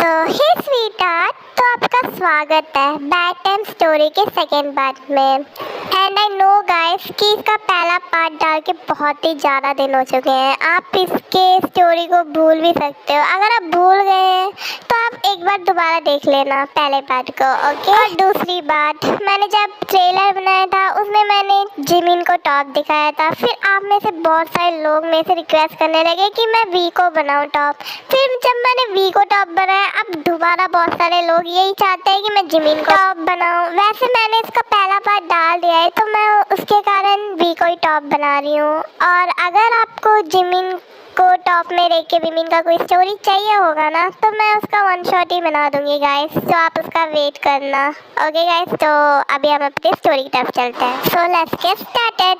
तो हे स्वीटहार्ट, तो आपका स्वागत है बैड टाइम स्टोरी के सेकेंड पार्ट में। एंड आई नो गाइस कि इसका पहला पार्ट डाल के बहुत ही ज़्यादा दिन हो चुके हैं। आप इसके स्टोरी को भूल भी सकते हो। अगर आप भूल गए हैं तो आप एक बार दोबारा देख लेना पहले पार्ट को, ओके। और दूसरी बात, मैंने जब ट्रेलर बनाया था उसमें मैंने जिमिन को टॉप दिखाया था। फिर आप में से बहुत सारे लोग मेरे से रिक्वेस्ट करने लगे कि मैं वी को बनाऊँ टॉप। फिर जब मैंने वी को टॉप बनाया, अब दोबारा बहुत सारे लोग यही चाहते हैं कि मैं जिमिन को टॉप बनाऊं। वैसे मैंने इसका पहला पार्ट डाल दिया है तो मैं उसके कारण वी को ही टॉप बना रही हूँ। और अगर आपको जिमिन को टॉप में रख के विमिन का कोई स्टोरी चाहिए होगा ना, तो मैं उसका वन शॉट ही बना दूंगी गाइस, तो आप उसका वेट करना, ओके गाइस। तो अभी हम अपनी स्टोरी की तरफ चलते हैं। So let's get started.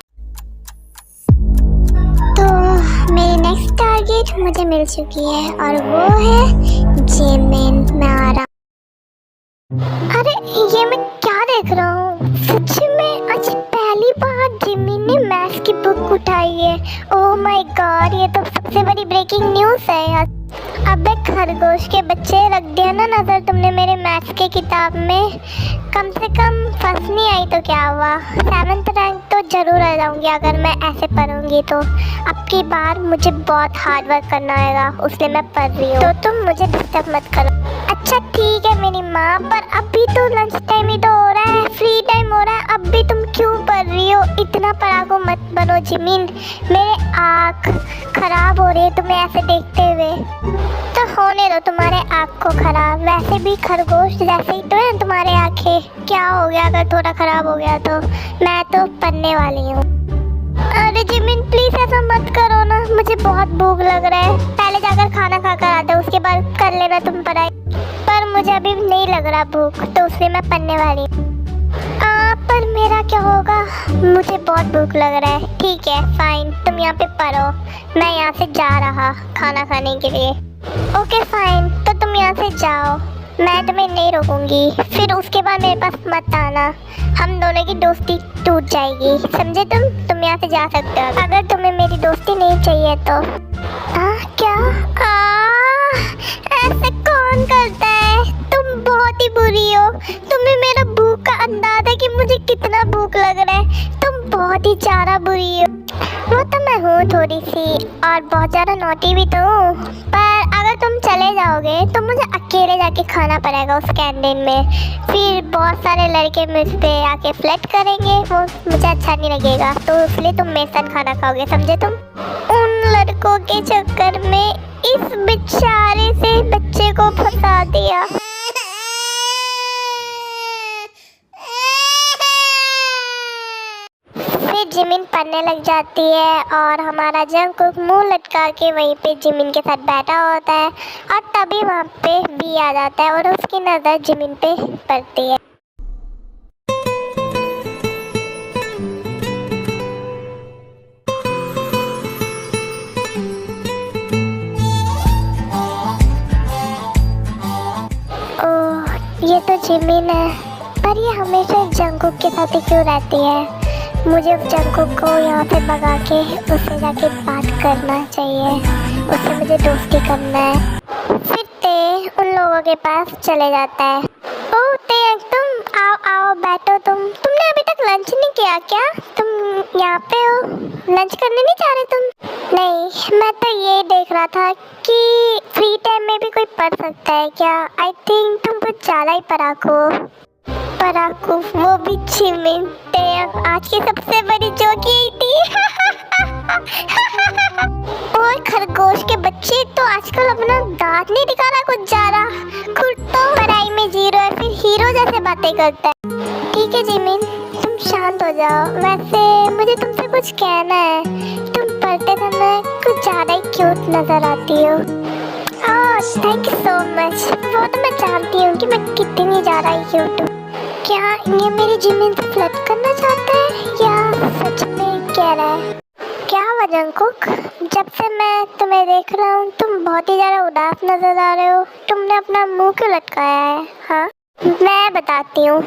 तो मेरी नेक्स्ट टारगेट मुझे मिल चुकी है और वो है जिमिन। मैं आ रहा। अरे ये मैं क्या देख रहा हूँ? सच में आज पहली बार जिमिन ने मैथ्स की बुक उठाई है। ओह माय गॉड, ये तो सबसे बड़ी ब्रेकिंग न्यूज़ है यार। अबे खरगोश के बच्चे, रख दिया ना नज़र तुमने मेरे मैथ्स के किताब में। कम से कम फर्स्ट नहीं आई तो क्या हुआ, 7th रैंक तो जरूर आ जाऊंगी अगर मैं ऐसे पढ़ूंगी तो। अब की बार मुझे बहुत हार्ड वर्क करना होगा, उसलिए मैं पढ़ रही हूँ, तो तुम मुझे डिस्टर्ब मत करो। अच्छा ठीक है मेरी माँ, पर अभी तो लंच टाइम ही तो हो रहा है, फ्री टाइम हो रहा है, अब भी तुम क्यों पढ़ रही हो? इतना पढ़ाकू मत बनो जिमिन, मेरे आँख खराब हो रही है तुम्हें ऐसे देखते हुए। तो होने दो तुम्हारे आँख को खराब, वैसे भी खरगोश जैसे ही तो है तुम्हारे आँखें। क्या हो गया अगर थोड़ा खराब हो गया तो? मैं तो पढ़ने वाली हूँ। अरे जिमिन प्लीज ऐसा मत करो ना, मुझे बहुत भूख लग रहा है। पहले जाकर खाना खा कर आते, उसके बाद कर लेना तुम पढ़ाई। पर मुझे अभी नहीं लग रहा भूख, तो उसलिए मैं पढ़ने वाली हूँ। पर मेरा क्या होगा? मुझे बहुत भूख लग रहा है। ठीक है फाइन, तुम यहाँ पे पढ़ो, मैं यहाँ से जा रहा खाना खाने के लिए। ओके फाइन, तो तुम यहाँ से जाओ, मैं तुम्हें नहीं रोकूंगी। फिर उसके बाद मेरे पास मत आना, हम दोनों की दोस्ती टूट जाएगी, समझे तुम यहाँ से जा सकते हो अगर तुम्हें मेरी दोस्ती नहीं चाहिए तो। क्या ऐसे कौन करता है? तुम बहुत ही बुरी हो। तुम्हें मेरा भूख का अंदाजा है कि मुझे कितना भूख लग रहा है। तुम बहुत ही ज़्यादा बुरी हो। वो तो मैं हूँ थोड़ी सी, और बहुत ज़्यादा नोटी भी तो हूँ, पर अगर तुम चले जाओगे तो मुझे अकेले जाके खाना पड़ेगा उस कैंटीन में। फिर बहुत सारे लड़के मुझ पे आके फ्लर्ट करेंगे, वो मुझे अच्छा नहीं लगेगा, तो इसलिए तुम मेरे साथ खाना खाओगे, समझे तुम? उन लड़कों के चक्कर में इस बेचारे से बच्चे को फंसा दिया। फिर जिमिन पढ़ने लग जाती है और हमारा जंगकुक मुंह लटका के वहीं पे जिमिन के साथ बैठा होता है, और तभी वहाँ पे बी आ जाता है और उसकी नज़र जिमिन पे पड़ती है। ओह ये तो जिमिन है, पर ये हमेशा जंगकुक के साथ ही क्यों रहती है? मुझे उस जंगकुक को यहाँ से भगा के उससे जाके बात करना चाहिए, उससे मुझे दोस्ती करना है। फिर ते उन लोगों के पास चले जाता है। ओह ते तुम आओ आओ बैठो। तुमने अभी तक लंच नहीं किया क्या? तुम यहाँ पे हो, लंच करने नहीं जा रहे तुम? नहीं, मैं तो ये देख रहा था कि फ्री टाइम में भी कोई पढ़ सकता है क्या? आई थिंक तुम कुछ ज़्यादा ही पढ़ाकू, वो भी जिमिन। आज की सबसे बड़ी जोक यही थी। और खरगोश के बच्चे तो आजकल अपना दांत नहीं दिखा रहा कुछ ज्यादा, खुद तो पढ़ाई में जीरो है, फिर हीरो जैसे बातें करता है। ठीक है जिमिन, तुम शांत हो जाओ। वैसे मुझे तुमसे कुछ कहना है, तुम पढ़ते समय कुछ ज्यादा ही क्यूट नजर आती हो। Thank you so much. वो तो मैं जानती हूँ कि मैं कितनी ज़्यादा ही क्यूट हूँ। क्या ये मेरी जिमिन से फ्लर्ट करना चाहता है या सच में कह रहा है? क्या हुआ जंगकुक? जब से मैं तुम्हें देख रहा हूँ तुम बहुत ही ज़्यादा उदास नजर आ रहे हो। तुमने अपना मुंह क्यों लटकाया है? हाँ मैं बताती हूँ,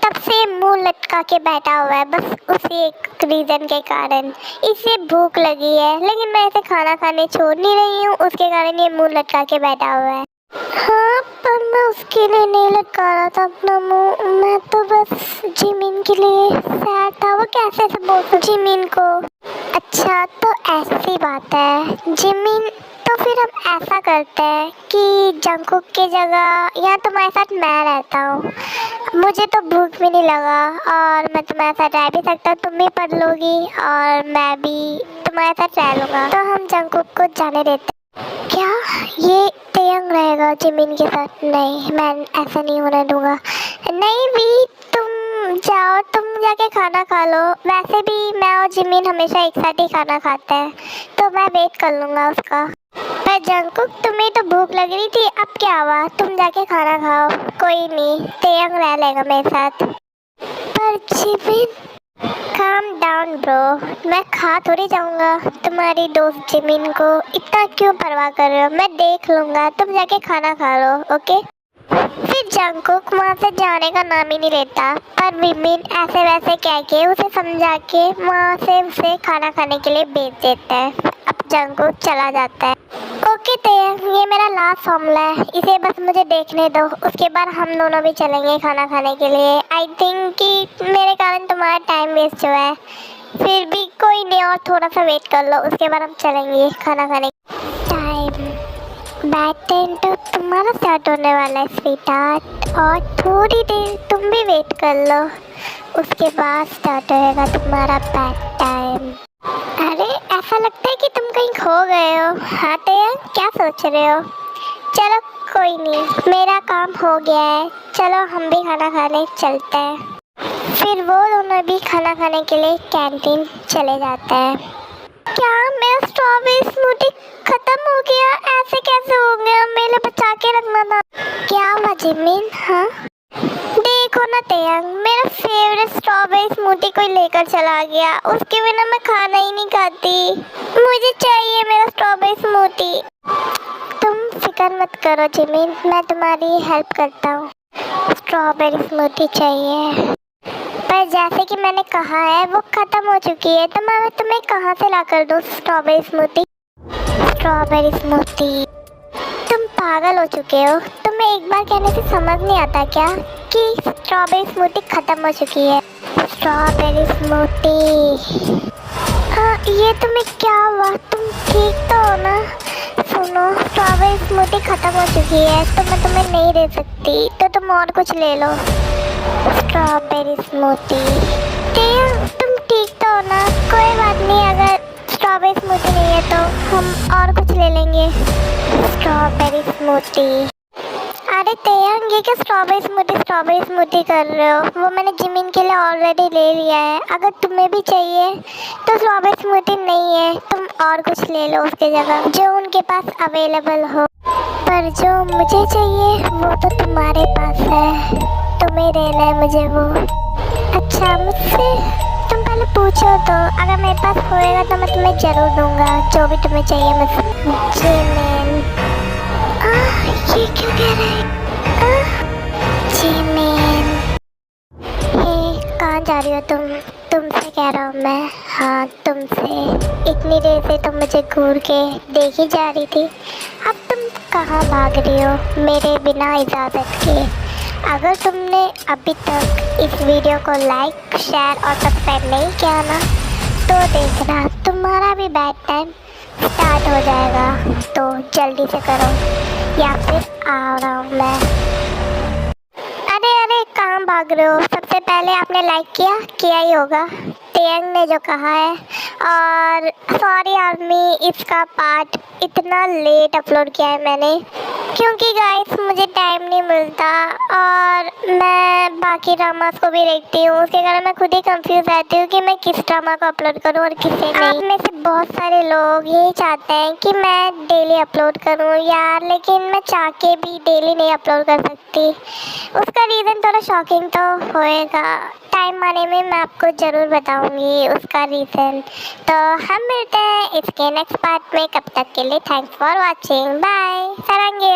तब से मुंह लटका के बैठा हुआ है, बस उसी एक रीज़न के कारण। इसे भूख लगी है, लेकिन मैं इसे खाना खाने छोड़ नहीं रही हूँ, उसके कारण ये मुंह लटका के बैठा हुआ है। हाँ, पर मैं उसके लिए नहीं लटका रहा था अपना मुंह। मैं तो बस जिमिन के लिए सैड था। वो कैसे से बोल जिमिन को। अच्छा, तो ऐसी बात है जिमिन। तो फिर हम ऐसा करते हैं कि जंगकुक की जगह या तुम्हारे साथ मैं रहता हूँ। मुझे तो भूख भी नहीं लगा और मैं तुम्हारे साथ रह भी सकता हूँ। तुम भी पढ़ लोगी और मैं भी तुम्हारे साथ रह लूँगा। तो हम जंगकुक को जाने देते हैं। क्या ये तेयंग रहेगा जिमिन के साथ? नहीं, मैं ऐसा नहीं होने दूंगा। नहीं भी, तुम जाओ, तुम जाके खाना खा लो। वैसे भी मैं और जिमिन हमेशा एक साथ ही खाना खाते हैं, तो मैं वेट कर लूँगा उसका। पर जंगकुक, तुम्हें तो भूख लग रही थी, अब क्या हुआ? तुम जाके खाना खाओ। कोई नहीं, तेयंग रह लेगा मेरे साथ। पर जिमिन, काम डाउन ब्रो। मैं खा थोड़ी जाऊंगा तुम्हारी दोस्त जिमिन को। इतना क्यों परवाह कर रहे हो? मैं देख लूंगा, तुम जाके खाना खा लो। ओके। फिर जंगकुक वहाँ से जाने का नाम ही नहीं लेता, पर विमिन ऐसे वैसे कह के उसे समझा के वहाँ से उसे खाना खाने के लिए भेज देता है। अब जंगकुक चला जाता है। ओके तेयंग, ये मेरा लास्ट फॉर्मूला है, इसे बस मुझे देखने दो। उसके बाद हम दोनों भी चलेंगे खाना खाने के लिए। आई थिंक कि मेरे कारण तुम्हारा टाइम वेस्ट हुआ है। फिर भी कोई नहीं, और थोड़ा सा वेट कर लो, उसके बाद हम चलेंगे खाना खाने। टाइम बैड टाइम तो तुम्हारा स्टार्ट होने वाला है स्वीटहार्ट, और थोड़ी देर तुम भी वेट कर लो, उसके बाद स्टार्ट होएगा तुम्हारा बैड टाइम। अरे, ऐसा लगता है कि तुम कहीं खो गए हो। हाँ तेयंग, क्या सोच रहे हो? चलो कोई नहीं, मेरा काम हो गया है। चलो हम भी खाना खाने चलते हैं। फिर वो दोनों भी खाना खाने के लिए कैंटीन चले जाते हैं। क्या मेरा स्ट्रॉबेरी स्मूदी खत्म हो गया? ऐसे कैसे हो गया? मेरे बचा के रखना था। क्या हुआ जिमिन? हाँ देखो ना तेयंग, मेरा फेवरेट स्ट्रॉबेरी स्मूदी कोई लेकर चला गया। उसके बिना मैं खाना ही नहीं खाती। मुझे चाहिए मेरा स्ट्रॉबेरी स्मूदी। तुम फिक्र मत करो जिमिन, मैं तुम्हारी हेल्प करता हूँ। स्ट्रॉबेरी स्मूदी चाहिए, पर जैसे कि मैंने कहा है वो ख़त्म हो चुकी है, तो मैं तुम्हें कहाँ से ला कर दूँ स्ट्रॉबेरी स्मूदी? स्ट्रॉबेरी स्मूदी, तुम पागल हो चुके हो। तुम्हें एक बार कहने से समझ नहीं आता क्या कि स्ट्रॉबेरी स्मूदी ख़त्म हो चुकी है? स्ट्रॉबेरी स्मूदी, हाँ ये तुम्हें क्या हुआ? तुम ठीक तो हो ना? सुनो, स्ट्रॉबेरी स्मूदी ख़त्म हो चुकी है, तो मैं तुम्हें नहीं दे सकती, तो तुम और कुछ ले लो। स्ट्रॉबेरी स्मूदी, तुम ठीक तो हो ना? कोई बात नहीं, अगर स्ट्रॉबेरी स्मूदी नहीं है तो हम और कुछ ले लेंगे। स्ट्रॉबेरी स्मूदी, अरे तेयंग, ये क्या स्ट्रॉबेरी स्मूदी कर रहे हो? वो मैंने जिमिन के लिए ऑलरेडी ले लिया है। अगर तुम्हें भी चाहिए तो स्ट्रॉबेरी स्मूदी नहीं है, तुम और कुछ ले लो उसकी जगह, जो उनके पास अवेलेबल हो। पर जो मुझे चाहिए वो तो तुम्हारे पास है, तुम्हें देना है मुझे वो। अच्छा, मुझसे तुम पहले पूछो तो, अगर मेरे पास होएगा तो मैं तुम्हें ज़रूर दूंगा जो भी तुम्हें चाहिए मुझसे। जिमिन, ये क्यों कह रहा है? जिमिन, हे कहाँ जा रही हो तुम? तुमसे कह रहा हूँ मैं। हाँ तुमसे। इतनी देर से तुम मुझे घूर के देख ही जा रही थी, अब तुम कहाँ भाग रही हो मेरे बिना इजाज़त के? अगर तुमने अभी तक इस वीडियो को लाइक, शेयर और सब्सक्राइब नहीं किया ना, तो देखना तुम्हारा भी बैड टाइम स्टार्ट हो जाएगा। तो जल्दी से करो या फिर आ रहा हूँ मैं। अरे अरे, कहाँ भाग रहे हो? सबसे पहले आपने लाइक किया ही होगा, तेयंग ने जो कहा है। और सॉरी आर्मी, इसका पार्ट इतना लेट अपलोड किया है मैंने, क्योंकि गाइस मुझे टाइम नहीं मिलता और मैं बाकी ड्रामास को भी देखती हूँ, उसके कारण मैं खुद ही कंफ्यूज रहती हूँ कि मैं किस ड्रामा को अपलोड करूँ और किसे नहीं। आप में से बहुत सारे लोग यही चाहते हैं कि मैं डेली अपलोड करूँ यार, लेकिन मैं चाह के भी डेली नहीं अपलोड कर सकती। उसका रीज़न थोड़ा शॉकिंग तो होएगा, टाइम आने में मैं आपको ज़रूर बताऊंगी उसका रीज़न। तो हम मिलते हैं इसके नेक्स्ट पार्ट में, कब तक के लिए थैंक्स फॉर वॉचिंग, बाय, सारंगे।